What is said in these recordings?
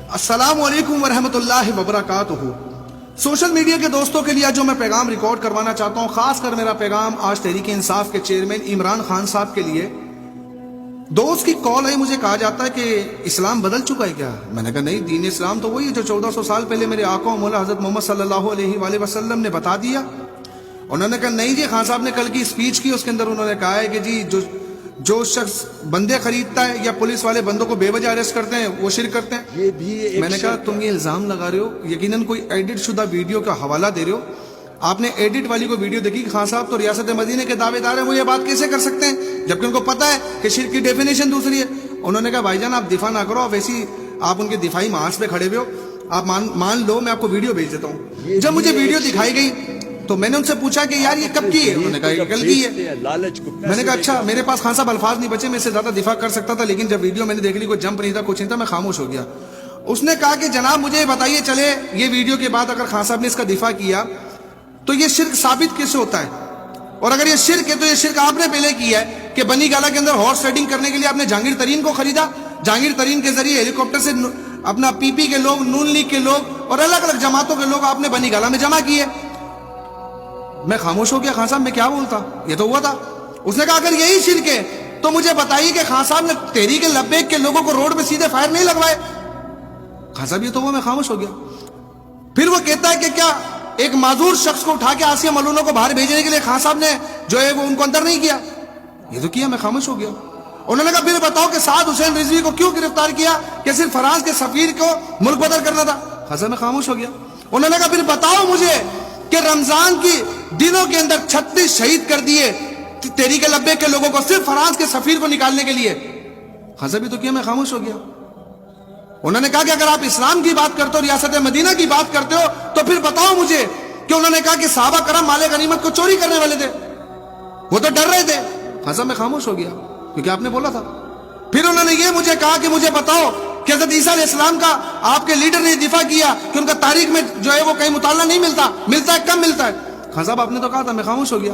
السلام علیکم ورحمۃ اللہ وبرکاتہ۔ سوشل میڈیا کے دوستوں کے لیے جو میں پیغام ریکارڈ کروانا چاہتا ہوں، خاص کر میرا پیغام آج تحریک انصاف کے چیئرمین عمران خان صاحب کے لیے۔ دوست کی کال ہے، مجھے کہا جاتا ہے کہ اسلام بدل چکا ہے کیا؟ میں نے کہا نہیں، دین اسلام تو وہی ہے جو 1400 سال پہلے میرے آقا مولا حضرت محمد صلی اللہ علیہ وآلہ وسلم نے بتا دیا۔ انہوں نے کہا نہیں جی، خان صاحب نے کل کی اسپیچ کی، اس کے اندر انہوں نے کہا ہے کہ جی جو شخص بندے خریدتا ہے یا پولیس والے بندوں کو بے وجہ اریسٹ کرتے ہیں وہ شرک کرتے ہیں۔ یہ بھی میں نے کہا تم یہ الزام لگا رہے ہو، یقیناً کوئی ایڈٹ شدہ ویڈیو کا حوالہ دے رہے ہو۔ آپ نے ایڈٹ والی کو ویڈیو دیکھی کہ خان صاحب تو ریاست مدینہ کے دعوے دار ہیں، وہ یہ بات کیسے کر سکتے ہیں جبکہ ان کو پتا ہے کہ شرک کی ڈیفینیشن دوسری ہے۔ انہوں نے کہا بھائی جان آپ دفاع نہ کرو، آپ ایسی آپ ان کے دفاعی محاذ پہ کھڑے ہوئے ہو، آپ مان لو میں آپ کو ویڈیو بھیج دیتا ہوں۔ جب مجھے ویڈیو دکھائی گئی تو میں نے ان سے پوچھا کہ یار یہ کب کی ہے؟ انہوں نے کہا کل کی ہے۔ میں نے کہا اچھا، میرے پاس خان صاحب الفاظ نہیں بچے، میں اس سے زیادہ دفاع کر سکتا تھا، لیکن جب ویڈیو میں نے دیکھ لی کوئی جمپ نہیں تھا، کچھ نہیں تھا، میں خاموش ہو گیا۔ اس نے کہا کہ جناب مجھے بتائیے چلے یہ ویڈیو کے بعد اگر خان صاحب نے اس کا دفاع کیا تو یہ شرک ثابت کیسے ہوتا ہے؟ اور اگر یہ شرک ہے تو یہ شرک آپ نے پہلے کیا ہے کہ بنی گالا کے اندر ہارس رائڈنگ کرنے کے لیے آپ نے جہانگیر ترین کو خریدا، جہانگیر ترین کے ذریعے ہیلی کاپٹر سے اپنا پی پی کے لوگ، نون لیگ کے لوگ اور الگ الگ جماعتوں کے لوگ آپ نے بنی گالا میں جمع کیے۔ میں خاموش ہو گیا، خان صاحب میں کیا بولتا، یہ تو ہوا تھا۔ اس نے کہا اگر یہی شرک ہے تو مجھے بتائیے کہ خان صاحب نے تحریک لبیک کے لوگوں کو روڈ پہ سیدھے فائر نہیں لگوائے؟ خان صاحب یہ تو ہوا، میں خاموش ہو گیا۔ پھر وہ کہتا ہے کہ کیا ایک معذور شخص کو اٹھا کے آسیہ ملونوں کو باہر بھیجنے کے لیے خان صاحب نے جو ہے وہ ان کو اندر نہیں کیا؟ یہ تو کیا، میں خاموش ہو گیا۔ انہوں نے کہا پھر بتاؤ کہ سعد حسین رضوی کو کیوں گرفتار کیا؟ کہ صرف فرانس کے سفیر کو ملک بدر کرنا تھا؟ خان صاحب میں خاموش ہو گیا۔ انہوں نے کہا پھر بتاؤ مجھے کہ رمضان کی دنوں کے اندر 36 شہید کر دیے تحریک لبیک کے لوگوں کو صرف فرانس کے سفیر کو نکالنے کے لیے؟ خان صاحب یہ تو کیا، میں خاموش ہو گیا۔ انہوں نے کہا کہ اگر آپ اسلام کی بات کرتے ہو، ریاست مدینہ کی بات کرتے ہو تو پھر بتاؤ مجھے کہ انہوں نے کہا کہ صحابہ کرام مال غنیمت کو چوری کرنے والے تھے، وہ تو ڈر رہے تھے۔ خان صاحب میں خاموش ہو گیا کیونکہ آپ نے بولا تھا۔ پھر انہوں نے یہ مجھے کہا کہ مجھے بتاؤ کہ حضرت عیسیٰ علیہ السلام کا آپ کے لیڈر نے دفاع کیا کہ ان کا تاریخ میں جو ہے وہ کہیں مطالعہ نہیں ملتا ہے، کم ملتا ہے؟ خان صاحب آپ نے تو کہا تھا، میں خاموش ہو گیا۔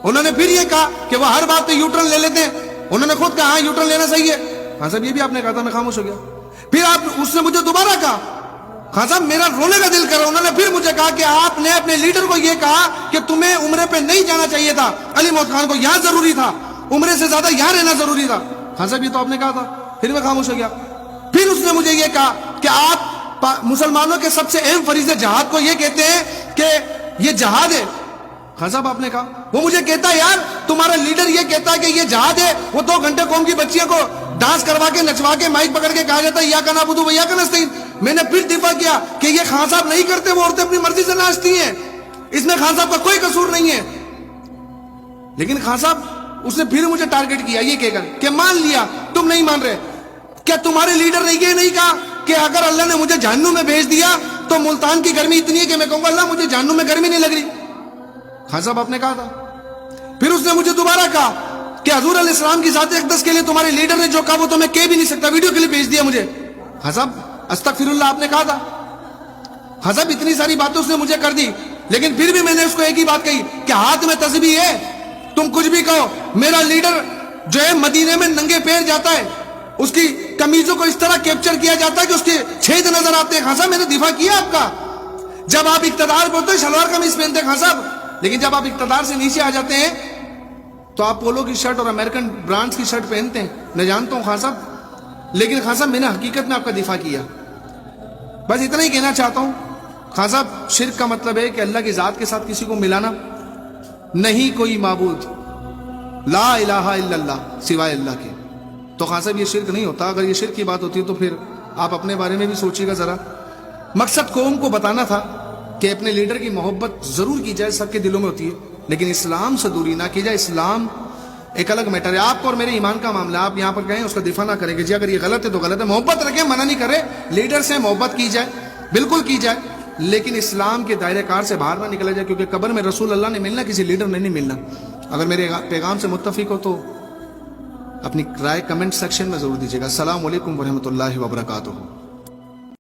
انہوں نے پھر یہ کہا کہ وہ ہر بات پہ یو ٹرن لے لیتے ہیں، انہوں نے خود کہا ہاں یو ٹرن لینا صحیح ہے۔ خان صاحب یہ بھی آپ نے کہا تھا، میں خاموش ہو گیا۔ پھر اس نے مجھے دوبارہ کہا، خان صاحب میرا رونے کا دل کر رہا۔ انہوں نے پھر مجھے کہا کہ آپ نے اپنے لیڈر کو یہ کہا کہ تمہیں عمرے پہ نہیں جانا چاہیے تھا، علی محمد خان کو یہاں ضروری تھا، عمرے سے زیادہ یہاں رہنا ضروری تھا۔ خان صاحب یہ تو آپ نے کہا تھا۔ پھر میں خاموش ہو گیا۔ پھر اس نے مجھے یہ کہا کہ آپ مسلمانوں کے سب سے اہم فریضے جہاد کو یہ کہتے ہیں کہ یہ جہاد ہے۔ خان صاحب آپ نے کہا، وہ مجھے کہتا ہے یار تمہارا لیڈر یہ کہتا ہے کہ یہ جہاد ہے، وہ 2 گھنٹے قوم کی بچیاں کو ڈانس کروا کے نچوا کے مائک پکڑ کے کہا جاتا ہے یا کنا بدو یا کنا نستعین۔ میں نے پھر دفاع کیا کہ یہ خان صاحب نہیں کرتے، وہ عورتیں اپنی مرضی سے ناچتی ہیں، اس میں خان صاحب کا کوئی قصور نہیں ہے۔ لیکن خان صاحب اس نے پھر مجھے ٹارگٹ کیا یہ کہہ کر کہ مان لیا تم نہیں مان رہے، کیا تمہارے لیڈر نے یہ نہیں کہا کہ اگر اللہ نے مجھے جہنم میں بھیج دیا تو ملتان کی گرمی اتنی ہے کہ میں کہوں گا اللہ مجھے جہنم میں گرمی نہیں لگ رہی؟ خان صاحب آپ نے کہا تھا۔ پھر اس نے مجھے دوبارہ کہا کہ حضور علیہ السلام کی ذات اقدس کے لیے تمہارے لیڈر نے جو کہا وہ تو میں کہہ بھی نہیں سکتا، ویڈیو کے لیے بھیج دیا مجھے۔ خان صاحب استغفر اللہ آپ نے کہا تھا۔ خان صاحب اتنی ساری باتیں اس نے مجھے کر دی، لیکن پھر بھی میں نے اس کو ایک ہی بات کہی کہ ہاتھ میں تسبیح ہے، تم کچھ بھی کہو، میرا لیڈر جو ہے مدینے میں ننگے پیر جاتا ہے، اس کی قمیضوں کو اس طرح کیپچر کیا جاتا ہے کہ اس کے چھید نظر آتے ہیں۔ خان صاحب میں نے دفاع کیا آپ کا، جب آپ اقتدار پہ ہوتے ہیں شلوار قمیض پہنتے ہیں خان صاحب، لیکن جب آپ اقتدار سے نیچے آ جاتے ہیں تو آپ پولو کی شرٹ اور امریکن برانڈز کی شرٹ پہنتے ہیں۔ میں جانتا ہوں خان صاحب، لیکن خان صاحب میں نے حقیقت میں آپ کا دفاع کیا۔ بس اتنا ہی کہنا چاہتا ہوں خان صاحب، شرک کا مطلب ہے کہ اللہ کی ذات کے ساتھ کسی کو ملانا، نہیں کوئی معبود، لا الہ الا اللہ سوائے اللہ کے، تو خان صاحب یہ شرک نہیں ہوتا۔ اگر یہ شرک کی بات ہوتی ہے تو پھر آپ اپنے بارے میں بھی سوچیے گا ذرا۔ مقصد قوم کو بتانا تھا کہ اپنے لیڈر کی محبت ضرور کی جائے، سب کے دلوں میں ہوتی ہے، لیکن اسلام سے دوری نہ کی جائے۔ اسلام ایک الگ میٹر ہے، آپ کو اور میرے ایمان کا معاملہ، آپ یہاں پر کہیں اس کا دفاع نہ کریں کہ جی اگر یہ غلط ہے تو غلط ہے، محبت رکھیں، منع نہیں کرے، لیڈر سے محبت کی جائے، بالکل کی جائے، لیکن اسلام کے دائرے کار سے باہر نہ نکلا جائے، کیونکہ قبر میں رسول اللہ نے ملنا، کسی لیڈر نے نہیں ملنا۔ اگر میرے پیغام سے متفق ہو تو اپنی رائے کمنٹ سیکشن میں ضرور دیجیے گا۔ السلام علیکم ورحمۃ اللہ وبرکاتہ۔